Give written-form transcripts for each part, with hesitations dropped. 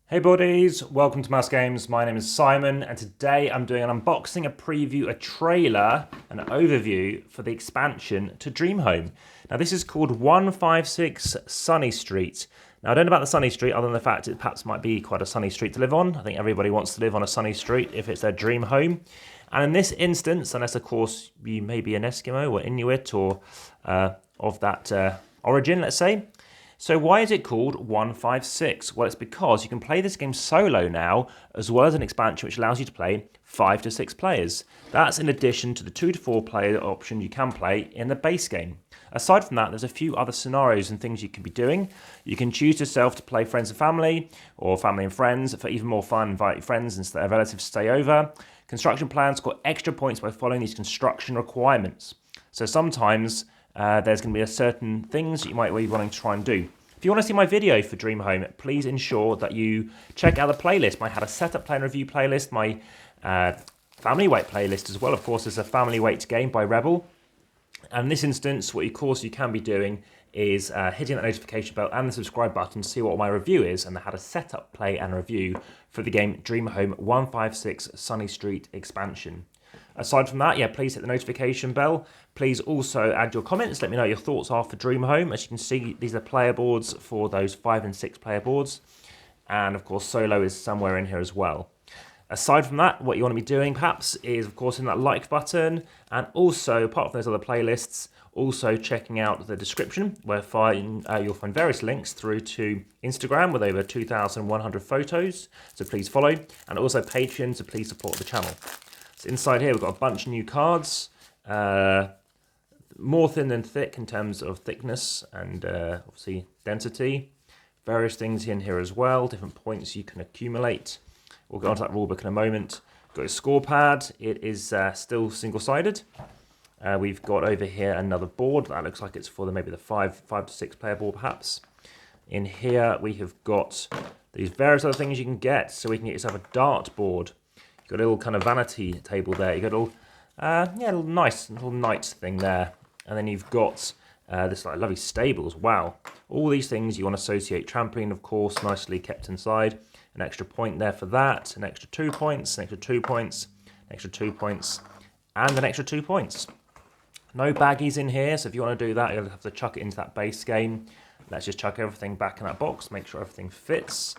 Hey buddies, welcome to AmassGames. My name is Simon, and today I'm doing an unboxing, a preview, a trailer, an overview for the expansion to Dream Home. Now this is called 156 Sunny Street. Now I don't know about the Sunny Street other than the fact it perhaps might be quite a sunny street to live on. I think everybody wants to live on a sunny street if it's their dream home. And in this instance, unless of course you may be an Eskimo or Inuit or of that origin, let's say. So why is it called 156? Well, it's because you can play this game solo now, as well as an expansion which allows you to play 5 to 6 players. That's in addition to the 2 to 4 player option you can play in the base game. Aside from that, there's a few other scenarios and things you can be doing. You can choose yourself to play friends and family, or family and friends. For even more fun, invite your friends and relatives to stay over. Construction plans score extra points by following these construction requirements. So sometimes there's going to be certain things that you might be wanting to try and do. If you want to see my video for Dream Home, please ensure that you check out the playlist. My How to Set Up, Play and Review playlist, my Family Weight playlist as well. Of course, there's a Family Weight game by Rebel. And in this instance, what you can be doing is hitting that notification bell and the subscribe button to see what my review is and how to set up, play and review for the game Dream Home 156 Sunny Street expansion. Aside from that, please hit the notification bell. Please also add your comments. Let me know what your thoughts are for Dream Home. As you can see, these are player boards for those 5 and 6 player boards. And of course, solo is somewhere in here as well. Aside from that, what you want to be doing perhaps is, of course, in that like button. And also, apart from those other playlists, also checking out the description where you'll find various links through to Instagram with over 2,100 photos. So please follow. And also Patreon, so please support the channel. So inside here, we've got a bunch of new cards. More thin than thick in terms of thickness and obviously density. Various things in here as well, different points you can accumulate. We'll go on to that rulebook in a moment. Got a score pad. It is still single-sided. We've got over here another board. That looks like it's for maybe the 5 to 6 player board perhaps. In here we have got these various other things you can get. So we can get yourself a dart board. You've got a little kind of vanity table there. You've got a little, nice little knight thing there. And then you've got this lovely stables. Wow. All these things you want to associate. Trampoline, of course, nicely kept inside. An extra point there for that. An extra 2 points, an extra 2 points, an extra 2 points, and an extra 2 points. No baggies in here, so if you want to do that, you'll have to chuck it into that base game. Let's just chuck everything back in that box, make sure everything fits.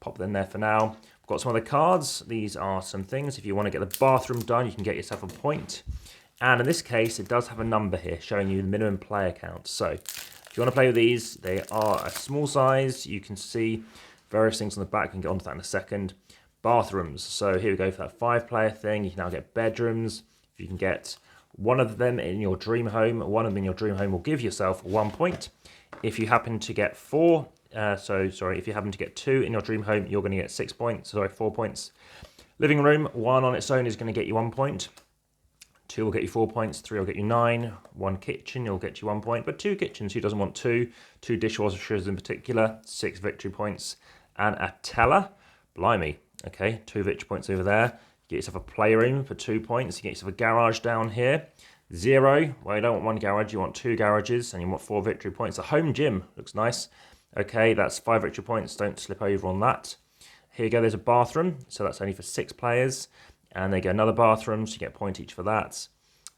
Pop them in there for now. We've got some other cards. These are some things. If you want to get the bathroom done, you can get yourself a point. And in this case, it does have a number here showing you the minimum player count. So if you want to play with these, they are a small size. You can see various things on the back. We can get onto that in a second. Bathrooms. So here we go for that 5-player thing. You can now get bedrooms. If you can get one of them in your dream home, one of them in your dream home will give yourself 1 point. If you happen to get if you happen to get 2 in your dream home, you're going to get 6 points. 4 points. Living room, 1 on its own is going to get you 1 point. 2 will get you 4 points, 3 will get you 9. 1 kitchen, you'll get you 1 point. But 2 kitchens, who doesn't want 2? 2 dishwashers in particular, 6 victory points. And a teller, blimey. Okay, 2 victory points over there. Get yourself a playroom for 2 points. You get yourself a garage down here. 0, well, you don't want 1 garage, you want 2 garages, and you want 4 victory points. A home gym, looks nice. Okay, that's 5 victory points, don't slip over on that. Here you go, there's a bathroom, so that's only for 6 players. And they get another bathroom, so you get a point each for that.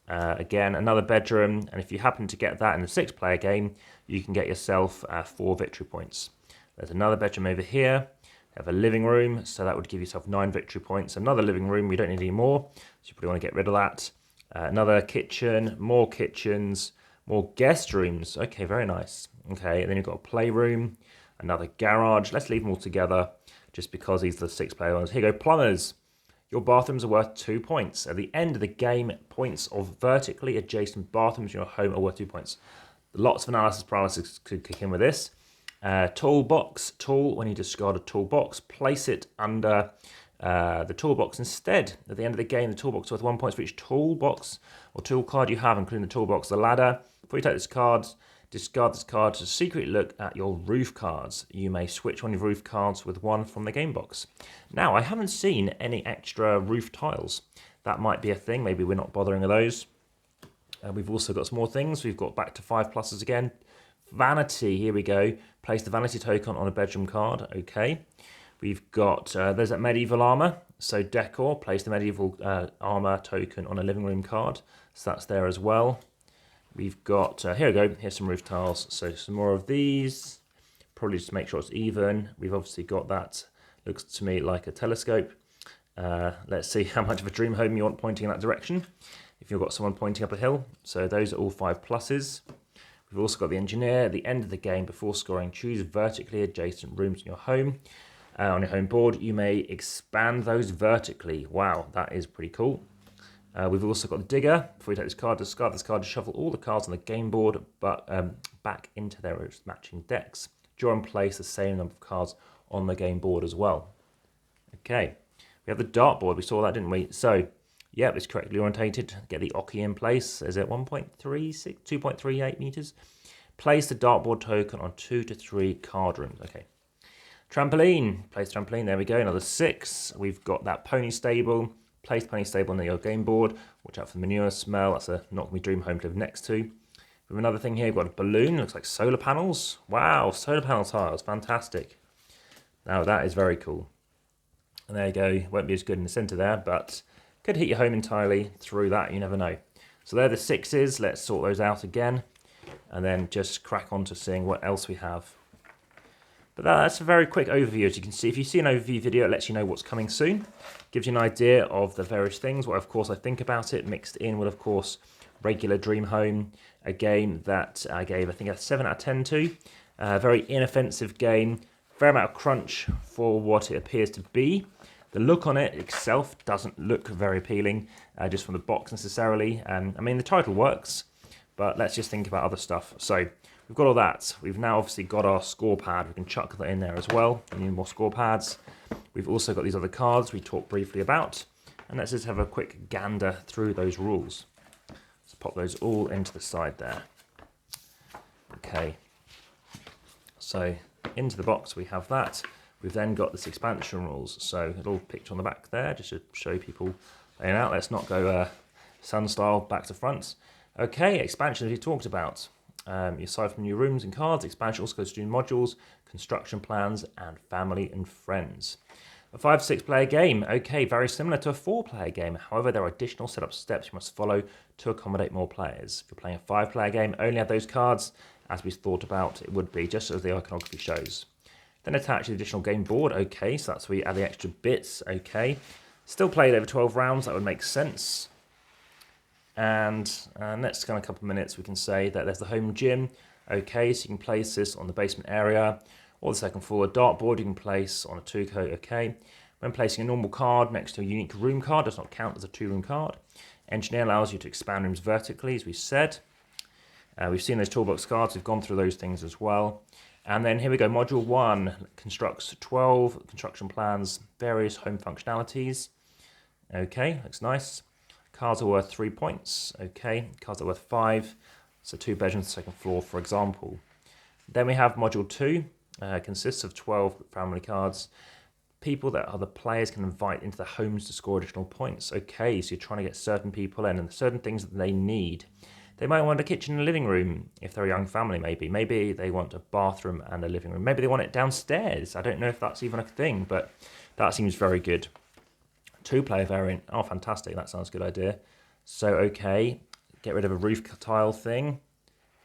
Again, another bedroom, and if you happen to get that in the 6-player game, you can get yourself 4 victory points. There's another bedroom over here. You have a living room, so that would give yourself 9 victory points. Another living room, we don't need any more, so you probably want to get rid of that. Another kitchen, more kitchens, more guest rooms. Okay, very nice. Okay, and then you've got a playroom, another garage. Let's leave them all together, just because these are the 6-player ones. Here you go, plumbers. Your bathrooms are worth 2 points. At the end of the game, points of vertically adjacent bathrooms in your home are worth 2 points. Lots of analysis paralysis could kick in with this. Toolbox, tool, when you discard a toolbox, place it under the toolbox instead. At the end of the game, the toolbox is worth 1 point for each toolbox or tool card you have, including the toolbox, the ladder. Before you take this card, discard this card to secretly look at your roof cards. You may switch one of your roof cards with one from the game box. Now, I haven't seen any extra roof tiles. That might be a thing. Maybe we're not bothering with those. We've also got some more things. We've got back to 5 pluses again. Vanity, here we go. Place the vanity token on a bedroom card. Okay. We've got, there's that medieval armor. So decor, place the medieval armor token on a living room card. So that's there as well. We've got, here we go, here's some roof tiles. So some more of these. Probably just make sure it's even. We've obviously got that, looks to me like a telescope. Let's see how much of a dream home you want pointing in that direction. If you've got someone pointing up a hill. So those are all 5 pluses. We've also got the engineer. At the end of the game, before scoring, choose vertically adjacent rooms in your home. On your home board, you may expand those vertically. Wow, that is pretty cool. We've also got the digger. Before you take this card, discard this card to shuffle all the cards on the game board but back into their matching decks. Draw and place the same number of cards on the game board as well. Okay, we have the dartboard. We saw that, didn't we? So, yeah, it's correctly orientated. Get the oki in place. Is it 1.36, 2.38 meters? Place the dartboard token on 2 to 3 card rooms. Okay. Trampoline. Place trampoline. There we go. Another 6. We've got that pony stable. Place pony stable on your game board. Watch out for the manure smell. That's a not gonna be dream home to live next to. We have another thing here. We've got a balloon. Looks like solar panels. Wow, solar panel tiles. Fantastic. Now that is very cool. And there you go. Won't be as good in the center there, but could hit your home entirely through that. You never know. So they're the 6s. Let's sort those out again, and then just crack on to seeing what else we have. But that's a very quick overview. As you can see, if you see an overview video, it lets you know what's coming soon. Gives you an idea of the various things, what of course I think about it, mixed in with, of course, regular Dream Home, a game that I gave, I think, a 7 out of 10 to. A very inoffensive game, fair amount of crunch for what it appears to be. The look on it itself doesn't look very appealing, just from the box necessarily. I mean, the title works, but let's just think about other stuff. So we've got all that. We've now obviously got our score pad. We can chuck that in there as well. We need more score pads. We've also got these other cards we talked briefly about. And let's just have a quick gander through those rules. Let's pop those all into the side there. Okay. So into the box we have that. We've then got this expansion rules. So a little picture on the back there just to show people laying out. Let's not go sun style back to front. Okay, expansion as we talked about. Aside from new rooms and cards, expansion also goes to new modules, construction plans, and family and friends. A 5-6 player game. Okay, very similar to a 4-player game. However, there are additional setup steps you must follow to accommodate more players. If you're playing a 5-player game, only have those cards, as we thought about it would be, just as the iconography shows. Then attach the additional game board. Okay, so that's where you add the extra bits. Okay, still played over 12 rounds. That would make sense. And next kind of couple of minutes, we can say that there's the home gym. Okay, so you can place this on the basement area or the second floor. A dartboard you can place on a 2-coat. Okay, when placing a normal card next to a unique room card, does not count as a 2-room card. Engineer allows you to expand rooms vertically, as we said. We've seen those toolbox cards. We've gone through those things as well. And then here we go. Module 1 constructs 12 construction plans, various home functionalities. Okay, looks nice. Cards are worth 3 points. Okay, cards are worth 5. So 2 bedrooms, second floor, for example. Then we have module 2. Consists of 12 family cards. People that other players can invite into their homes to score additional points. Okay, so you're trying to get certain people in and certain things that they need. They might want a kitchen and a living room if they're a young family, maybe. Maybe they want a bathroom and a living room. Maybe they want it downstairs. I don't know if that's even a thing, but that seems very good. 2-player variant. Oh, fantastic. That sounds a good idea. So, okay, get rid of a roof tile thing.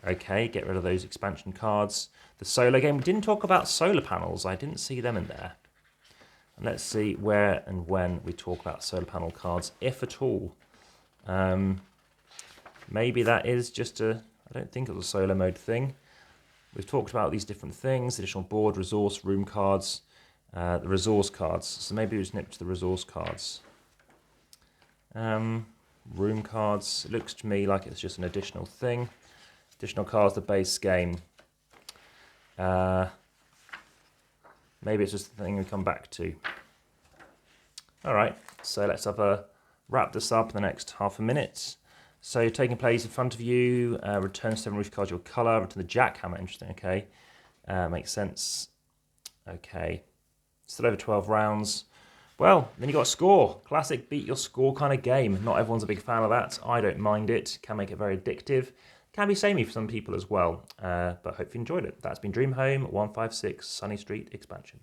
Okay, get rid of those expansion cards. The solar game. We didn't talk about solar panels. I didn't see them in there. And let's see where and when we talk about solar panel cards, if at all. Maybe that is just I don't think it was a solo mode thing. We've talked about these different things, additional board, resource, room cards, the resource cards. So maybe we just nip to the resource cards. Room cards, it looks to me like it's just an additional thing. Additional cards, the base game. Maybe it's just the thing we come back to. All right, so let's wrap this up in the next half a minute. So you're taking place in front of you, return 7 roof cards your colour, return the jackhammer, interesting, okay. Makes sense. Okay, still over 12 rounds. Well, then you got a score. Classic beat your score kind of game. Not everyone's a big fan of that. I don't mind it. Can make it very addictive. Can be samey for some people as well. But hope you enjoyed it. That's been Dream Home 156 Sunny Street Expansion.